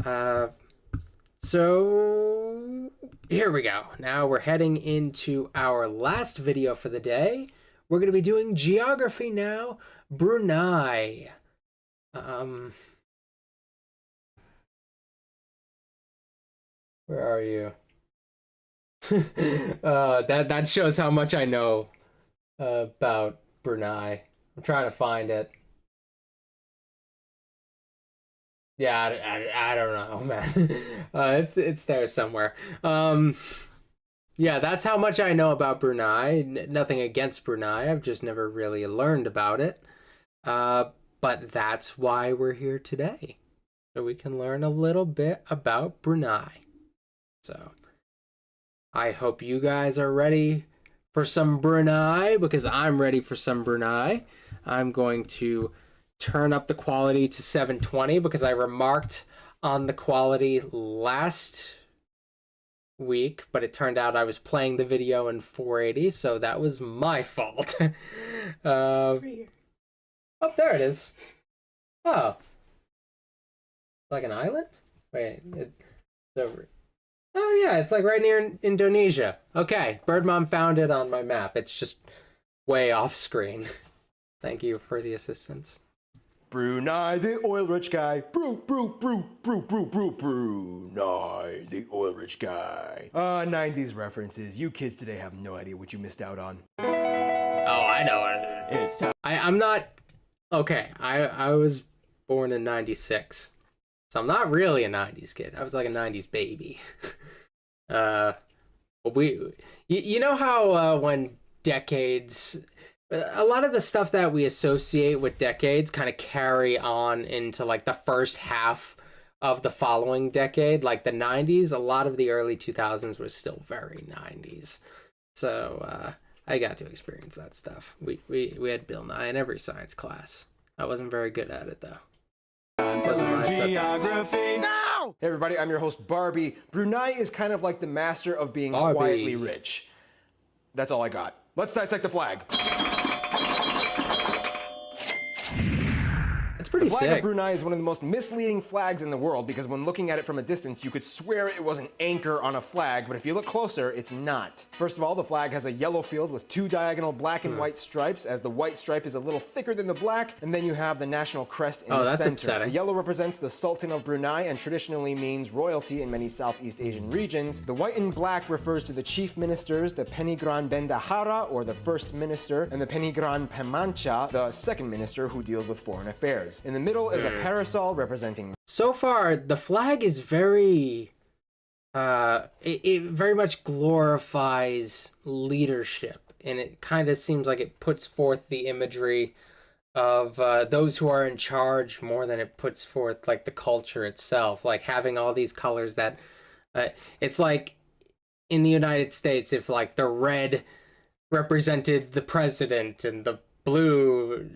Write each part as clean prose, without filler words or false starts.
Uh, so here we go. Now we're heading into our last video for the day. We're going to be doing geography now. Brunei. Where are you? That shows how much I know about Brunei. I'm trying to find it. Yeah, I don't know, man. It's there somewhere. Yeah, that's how much I know about Brunei. Nothing against Brunei. I've just never really learned about it. But that's why we're here today, so we can learn a little bit about Brunei. So I hope you guys are ready for some Brunei, because I'm ready for some Brunei. I'm going to turn up the quality to 720 because I remarked on the quality last week, but it turned out I was playing the video in 480, so that was my fault. Oh, there it is. Oh, like an island? Wait, it's over. Oh yeah, it's like right near Indonesia. Okay, Birdmom found it on my map. It's just way off screen. Thank you for the assistance. Brunei, the oil-rich guy. Brunei, the oil-rich guy. 90s references. You kids today have no idea what you missed out on. Oh, I know. It's I'm not... Okay, I was born in 96. So I'm not really a 90s kid. I was like a 90s baby. You know how when decades... A lot of the stuff that we associate with decades kind of carry on into like the first half of the following decade. Like the 90s, a lot of the early 2000s was still very 90s. So I got to experience that stuff. We had Bill Nye in every science class. I wasn't very good at it though. geography now! Hey everybody, I'm your host Barbie. Brunei is kind of like the master of being quietly rich. That's all I got. Let's dissect the flag. It's pretty sick. The flag of Brunei is one of the most misleading flags in the world because when looking at it from a distance, you could swear it was an anchor on a flag, but if you look closer, it's not. First of all, the flag has a yellow field with two diagonal black and white stripes, as the white stripe is a little thicker than the black, and then you have the national crest in the center. Upsetting. The yellow represents the Sultan of Brunei and traditionally means royalty in many Southeast Asian regions. The white and black refers to the chief ministers, the Penigran Bendahara, or the first minister, and the Penigran Pemancha, the second minister who deals with foreign affairs. In the middle is a parasol representing... So far, the flag is very... it very much glorifies leadership, and it kind of seems like it puts forth the imagery of those who are in charge more than it puts forth like the culture itself. Like having all these colors that... it's like in the United States, if like the red represented the president and the blue...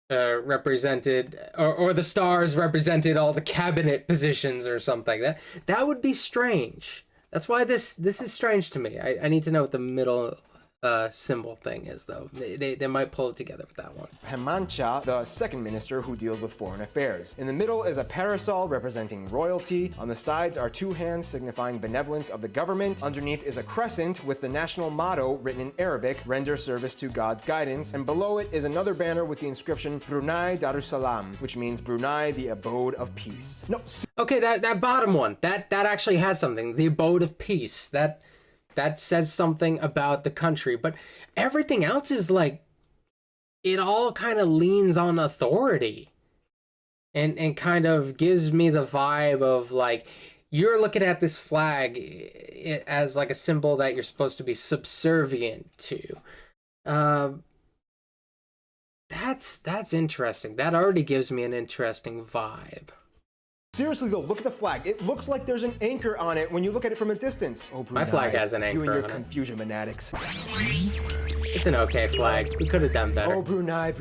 represented, or the stars represented all the cabinet positions or something. That would be strange. That's why this is strange to me. I need to know what the middle symbol thing is, though. They might pull it together with that one. Pemancha, the second minister who deals with foreign affairs. In the middle is a parasol representing royalty. On the sides are two hands signifying benevolence of the government. Underneath is a crescent with the national motto written in Arabic, render service to God's guidance. And below it is another banner with the inscription Brunei Darussalam, which means Brunei, the abode of peace. No. Okay, that bottom one, that actually has something. The abode of peace. That says something about the country, but everything else is like, it all kind of leans on authority and kind of gives me the vibe of like, you're looking at this flag as like a symbol that you're supposed to be subservient to. That's interesting. That already gives me an interesting vibe. Seriously though, look at the flag. It looks like there's an anchor on it when you look at it from a distance. Oh, Brunei, my flag has an anchor you and your on Confucian fanatics. It's an okay flag. We could have done better. Oh, Brunei.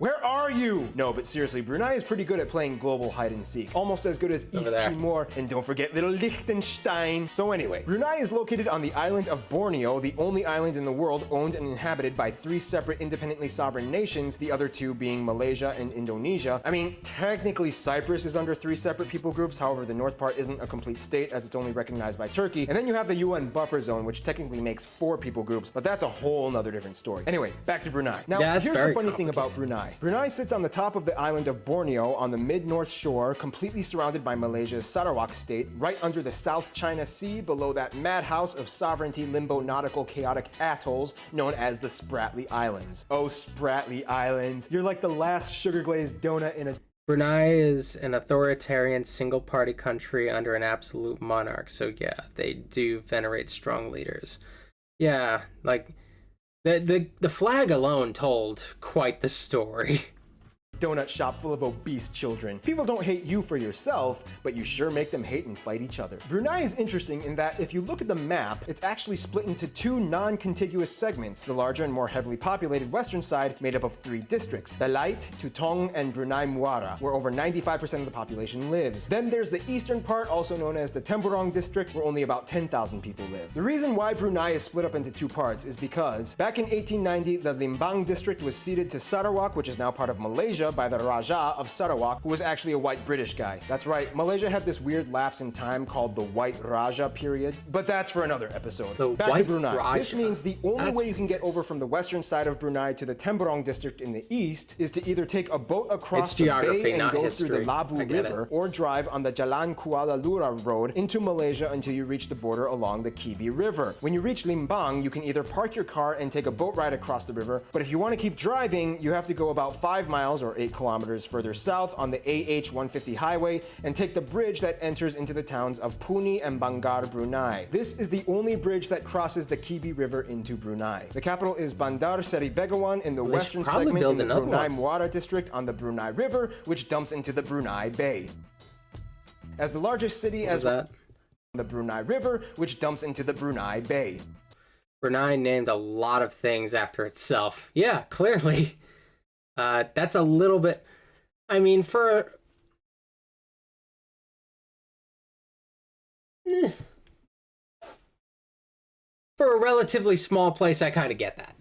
Where are you? No, but seriously, Brunei is pretty good at playing global hide and seek. Almost as good as East Timor, and don't forget little Liechtenstein. So anyway, Brunei is located on the island of Borneo, the only island in the world owned and inhabited by 3 separate independently sovereign nations, the other 2 being Malaysia and Indonesia. I mean, technically Cyprus is under 3 separate people groups, however the north part isn't a complete state as it's only recognized by Turkey. And then you have the UN buffer zone, which technically makes 4 people groups, but that's a whole nother different story. Anyway, back to Brunei. Now, here's the funny thing about Brunei. Brunei sits on the top of the island of Borneo on the mid-north shore, completely surrounded by Malaysia's Sarawak state, right under the South China Sea, below that madhouse of sovereignty, limbo, nautical, chaotic atolls known as the Spratly Islands. Oh, Spratly Islands. You're like the last sugar-glazed donut in a... Brunei is an authoritarian single-party country under an absolute monarch, so yeah, they do venerate strong leaders. Yeah, like, the flag alone told quite the story. Donut shop full of obese children. People don't hate you for yourself, but you sure make them hate and fight each other. Brunei is interesting in that if you look at the map, it's actually split into 2 non-contiguous segments, the larger and more heavily populated western side made up of 3 districts, Belait, Tutong, and Brunei Muara, where over 95% of the population lives. Then there's the eastern part, also known as the Temburong district, where only about 10,000 people live. The reason why Brunei is split up into 2 parts is because back in 1890, the Limbang district was ceded to Sarawak, which is now part of Malaysia, by the Raja of Sarawak, who was actually a white British guy. That's right, Malaysia had this weird lapse in time called the White Raja period, but that's for another episode. Back to Brunei. Raja. This means the only way you can get over from the western side of Brunei to the Temburong district in the east is to either take a boat across the bay and go through the Labu River, or drive on the Jalan Kuala Lura road into Malaysia until you reach the border along the Kibi River. When you reach Limbang, you can either park your car and take a boat ride across the river, but if you want to keep driving, you have to go about 5 miles or 8 kilometers further south on the AH-150 highway and take the bridge that enters into the towns of Puni and Bangar, Brunei. This is the only bridge that crosses the Kibi River into Brunei. The capital is Bandar Seri Begawan in the western segment in the Brunei Muara district on the Brunei River, which dumps into the Brunei Bay. As the largest city as well, the Brunei River, which dumps into the Brunei Bay. Brunei named a lot of things after itself. Yeah, clearly. That's a little bit... I mean, for a relatively small place, I kind of get that.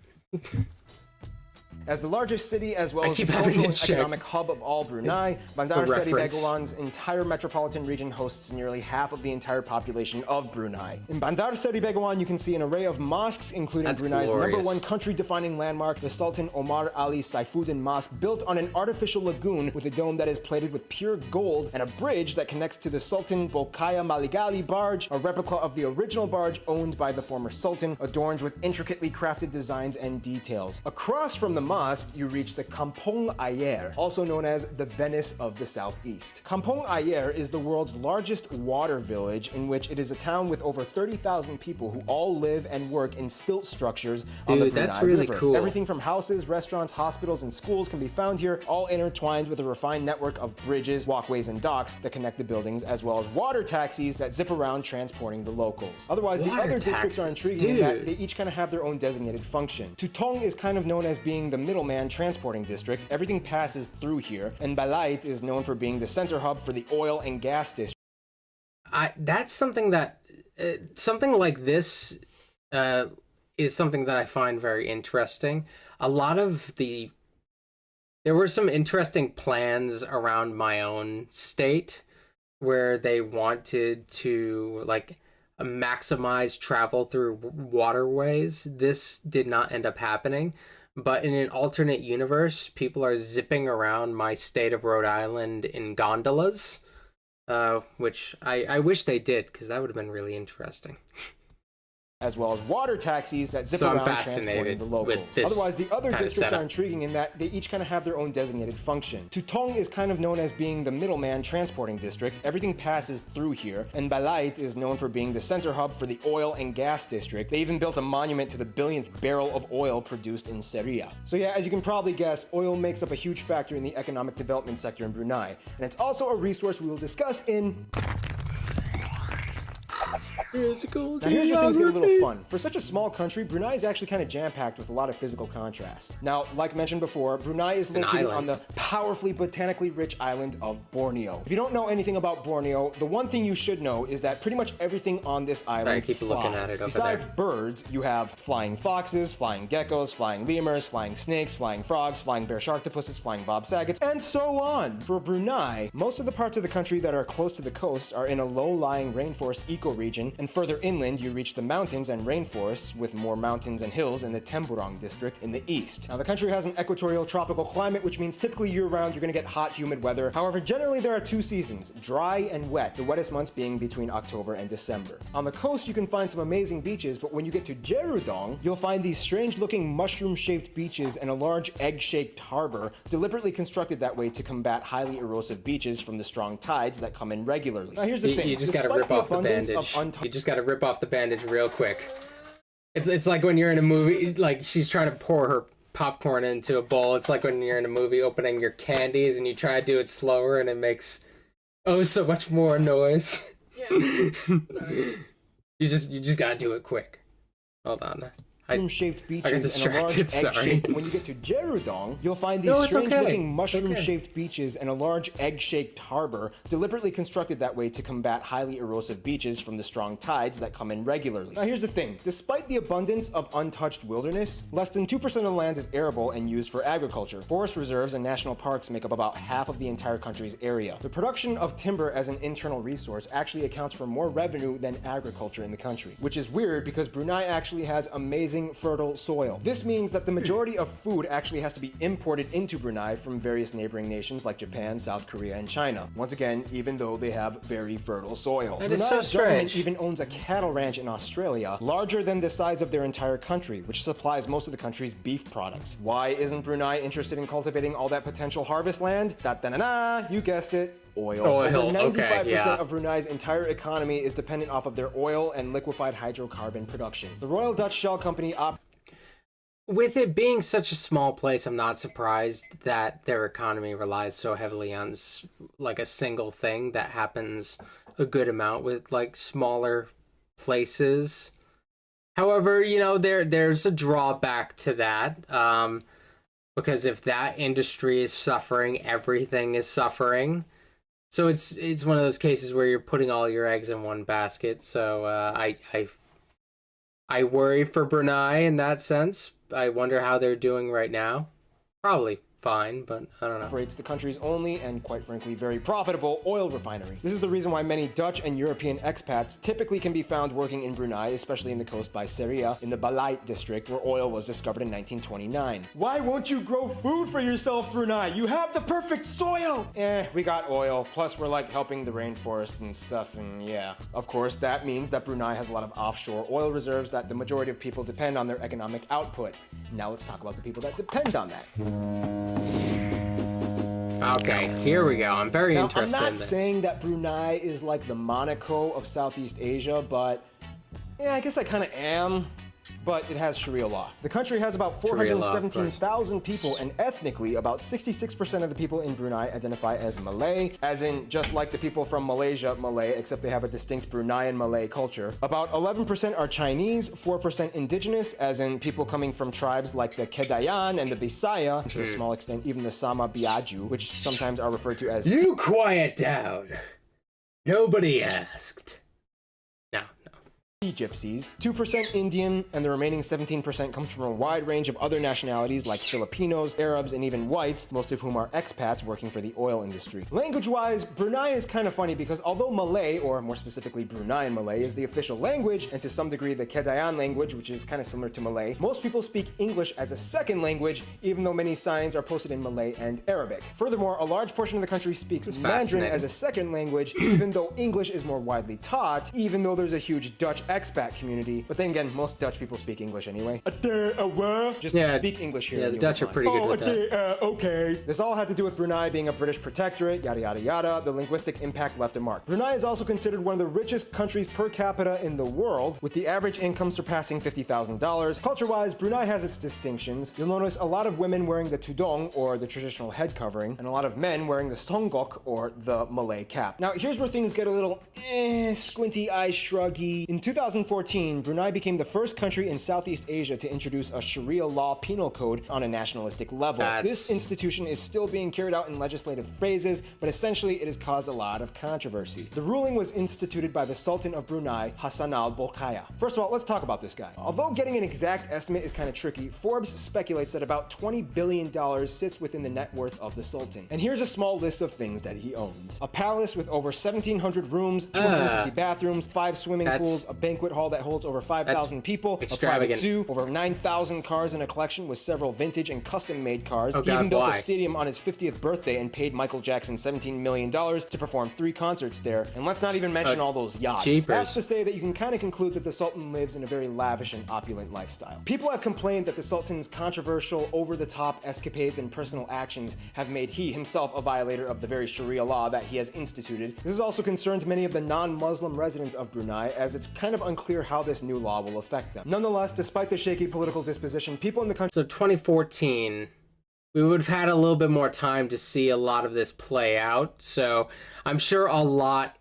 As the largest city, as well as the cultural and economic hub of all Brunei, Bandar Seri Begawan's entire metropolitan region hosts nearly half of the entire population of Brunei. In Bandar Seri Begawan, you can see an array of mosques, including Brunei's #1 country-defining landmark, the Sultan Omar Ali Saifuddin Mosque, built on an artificial lagoon with a dome that is plated with pure gold, and a bridge that connects to the Sultan Bolkiah Maligali barge, a replica of the original barge owned by the former sultan, adorned with intricately crafted designs and details. Across from the mosque, you reach the Kampong Ayer, also known as the Venice of the Southeast. Kampong Ayer is the world's largest water village, in which it is a town with over 30,000 people who all live and work in stilt structures on the Brunei River. Cool. Everything from houses, restaurants, hospitals, and schools can be found here, all intertwined with a refined network of bridges, walkways, and docks that connect the buildings, as well as water taxis that zip around transporting the locals. Otherwise, the other districts are intriguing in that they each kind of have their own designated function. Tutong is kind of known as being the middleman transporting district. Everything passes through here. And Belait is known for being the center hub for the oil and gas district. That's something that something like this is something that I find very interesting. A lot of there were some interesting plans around my own state where they wanted to like maximize travel through waterways. This did not end up happening. But in an alternate universe, people are zipping around my state of Rhode Island in gondolas, which I wish they did, because that would have been really interesting. As well as water taxis that zip around transporting the locals. Otherwise, the other districts are intriguing in that they each kind of have their own designated function. Tutong is kind of known as being the middleman transporting district. Everything passes through here. And Belait is known for being the center hub for the oil and gas district. They even built a monument to the billionth barrel of oil produced in Seria. So yeah, as you can probably guess, oil makes up a huge factor in the economic development sector in Brunei. And it's also a resource we will discuss in Physical Now here's where things get a little geography. fun. For such a small country, Brunei is actually kind of jam-packed with a lot of physical contrast. Now, like mentioned before, Brunei is located on the powerfully botanically rich island of Borneo. If you don't know anything about Borneo, the one thing you should know is that pretty much everything on this island keep flies. looking at it over Besides there. birds, you have flying foxes, flying geckos, flying lemurs, flying snakes, flying frogs, flying bear sharktopuses, flying bob saggets, and so on. For Brunei, most of the parts of the country that are close to the coast are in a low-lying rainforest ecoregion, and further inland you reach the mountains and rainforests with more mountains and hills in the Temburong district in the east. Now the country has an equatorial tropical climate, which means typically year-round you're going to get hot, humid weather. However, generally there are two seasons, dry and wet, the wettest months being between October and December. On the coast you can find some amazing beaches, but when you get to Jerudong, you'll find these strange-looking mushroom-shaped beaches and a large egg-shaped harbor, deliberately constructed that way to combat highly erosive beaches from the strong tides that come in regularly. Now here's the thing, You just gotta despite rip the off the abundance bandage. of You just gotta rip off the bandage real quick. It's like when you're in a movie, like she's trying to pour her popcorn into a bowl. It's like when you're in a movie opening your candies and you try to do it slower and it makes so much more noise. Yeah. Sorry. You just gotta do it quick. Hold on. mushroom-shaped beaches and a large distracted, sorry. egg-shaped. When you get to Jerudong, you'll find these No, it's strange-looking okay. mushroom-shaped beaches and a large egg-shaped harbor, deliberately constructed that way to combat highly erosive beaches from the strong tides that come in regularly. Now here's the thing, despite the abundance of untouched wilderness, less than 2% of the land is arable and used for agriculture. Forest reserves and national parks make up about half of the entire country's area. The production of timber as an internal resource actually accounts for more revenue than agriculture in the country, which is weird because Brunei actually has amazing fertile soil. This means that the majority of food actually has to be imported into Brunei from various neighboring nations like Japan, South Korea, and China. Once again, even though they have very fertile soil. That is so Brunei's government strange. even owns a cattle ranch in Australia, larger than the size of their entire country, which supplies most of the country's beef products. Why isn't Brunei interested in cultivating all that potential harvest land? Da-da-na-na, you guessed it. Oil. Oil, Over 95% okay, yeah. of Brunei's entire economy is dependent off of their oil and liquefied hydrocarbon production. The Royal Dutch Shell Company With it being such a small place, I'm not surprised that their economy relies so heavily on like a single thing that happens a good amount with like smaller places. However, you know, there's a drawback to that, because if that industry is suffering, everything is suffering. So it's one of those cases where you're putting all your eggs in one basket. So I worry for Brunei in that sense. I wonder how they're doing right now. Probably fine, but I don't know. operates the country's only and, quite frankly, very profitable oil refinery. This is the reason why many Dutch and European expats typically can be found working in Brunei, especially in the coast by Seria, in the Balait district, where oil was discovered in 1929. Why won't you grow food for yourself, Brunei? You have the perfect soil! We got oil, plus we're like helping the rainforest and stuff, and yeah. Of course, that means that Brunei has a lot of offshore oil reserves that the majority of people depend on their economic output. Now let's talk about the people that depend on that. Okay, here we go. I'm very Now, interested I'm in not this. saying that Brunei is like the Monaco of Southeast Asia, but yeah, I guess I kind of am. But it has Sharia law. The country has about Sharia law, of 417,000 people, and ethnically, about 66% of the people in Brunei identify as Malay, as in just like the people from Malaysia, Malay, except they have a distinct Bruneian Malay culture. About 11% are Chinese, 4% indigenous, as in people coming from tribes like the Kedayan and the Bisaya, to a small extent even the Sama Biaju, which sometimes are referred to as You quiet down. Nobody asked. No. Gypsies, 2% Indian, and the remaining 17% comes from a wide range of other nationalities like Filipinos, Arabs, and even whites, most of whom are expats working for the oil industry. Language-wise, Brunei is kind of funny because although Malay, or more specifically Bruneian Malay, is the official language, and to some degree the Kedayan language, which is kind of similar to Malay, most people speak English as a second language, even though many signs are posted in Malay and Arabic. Furthermore, a large portion of the country speaks Mandarin fascinating. as a second language, even though English is more widely taught, even though there's a huge Dutch expat community, but then again, most Dutch people speak English anyway. Just Yeah, speak English here. Yeah, the Dutch are pretty good with that. Okay. This all had to do with Brunei being a British protectorate, yada yada yada. The linguistic impact left a mark. Brunei is also considered one of the richest countries per capita in the world, with the average income surpassing $50,000. Culture-wise, Brunei has its distinctions. You'll notice a lot of women wearing the tudong, or the traditional head covering, and a lot of men wearing the songgok, or the Malay cap. Now, here's where things get a little squinty eye shruggy. In 2014, Brunei became the first country in Southeast Asia to introduce a Sharia law penal code on a nationalistic level. This institution is still being carried out in legislative phases, but essentially it has caused a lot of controversy. The ruling was instituted by the Sultan of Brunei, Hassan al-Bolkiah. First of all, let's talk about this guy. Although getting an exact estimate is kind of tricky, Forbes speculates that about $20 billion sits within the net worth of the Sultan. And here's a small list of things that he owns. A palace with over 1,700 rooms, 250 bathrooms, 5 swimming pools, a banquet hall that holds over 5,000 people, a private zoo, over 9,000 cars in a collection with several vintage and custom-made cars. He even built a stadium on his 50th birthday and paid Michael Jackson $17 million to perform 3 concerts there. And let's not even mention all those yachts. Jeepers. That's to say that you can kind of conclude that the Sultan lives in a very lavish and opulent lifestyle. People have complained that the Sultan's controversial, over-the-top escapades and personal actions have made he himself a violator of the very Sharia law that he has instituted. This has also concerned many of the non-Muslim residents of Brunei, as it's kind of unclear how this new law will affect them. Nonetheless, despite the shaky political disposition, people in the country... So 2014, we would have had a little bit more time to see a lot of this play out, so I'm sure a lot...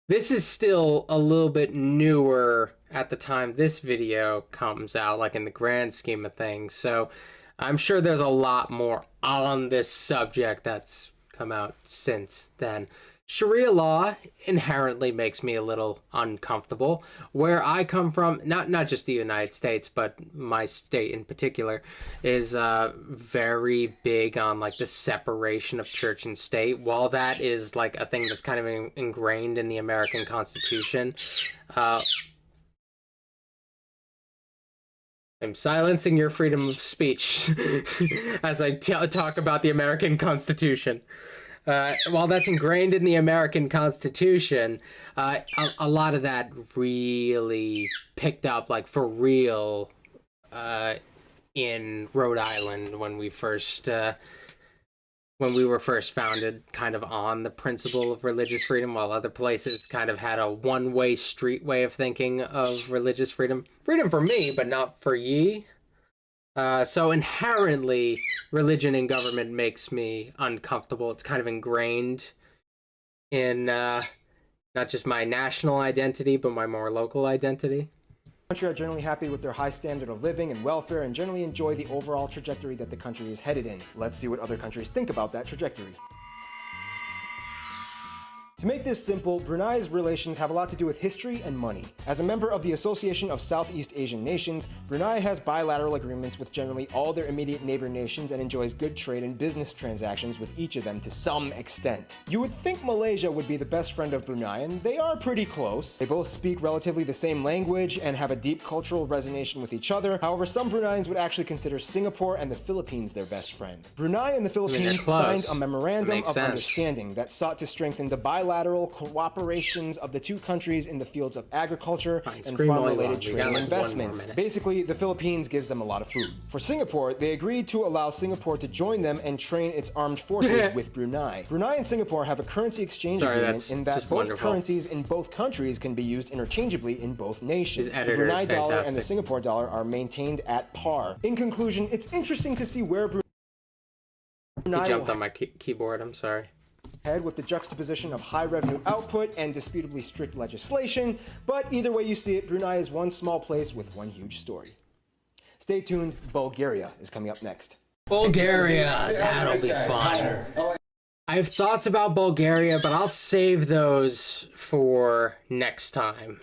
This is still a little bit newer at the time this video comes out, like in the grand scheme of things, so I'm sure there's a lot more on this subject that's come out since then. Sharia law inherently makes me a little uncomfortable. Where I come from, not just the United States, but my state in particular, is very big on like the separation of church and state. While that is like a thing that's kind of ingrained in the American Constitution, I'm silencing your freedom of speech as I talk about the American Constitution. While that's ingrained in the American Constitution, a lot of that really picked up, like, for real, in Rhode Island when we were first founded, kind of on the principle of religious freedom, while other places kind of had a one-way street way of thinking of religious freedom. Freedom for me, but not for ye. So inherently, religion and government makes me uncomfortable. It's kind of ingrained in not just my national identity, but my more local identity. Country are generally happy with their high standard of living and welfare, and generally enjoy the overall trajectory that the country is headed in. Let's see what other countries think about that trajectory. To make this simple, Brunei's relations have a lot to do with history and money. As a member of the Association of Southeast Asian Nations, Brunei has bilateral agreements with generally all their immediate neighbor nations and enjoys good trade and business transactions with each of them to some extent. You would think Malaysia would be the best friend of Brunei, and they are pretty close. They both speak relatively the same language and have a deep cultural resonance with each other. However, some Bruneians would actually consider Singapore and the Philippines their best friend. Brunei and the Philippines signed a memorandum of understanding that sought to strengthen the bilateral cooperations of the two countries in the fields of agriculture and farm-related trade and investments. Basically, the Philippines gives them a lot of food. For Singapore, they agreed to allow Singapore to join them and train its armed forces with Brunei. Brunei and Singapore have a currency exchange agreement in that both currencies in both countries can be used interchangeably in both nations. The Brunei dollar and the Singapore dollar are maintained at par. In conclusion, it's interesting to see where Brunei... He jumped on my keyboard, I'm sorry. Head with the juxtaposition of high revenue output and disputably strict legislation, but either way you see it, Brunei is one small place with one huge story. Stay tuned, Bulgaria is coming up next. Bulgaria, that'll be fun. I have thoughts about Bulgaria, but I'll save those for next time.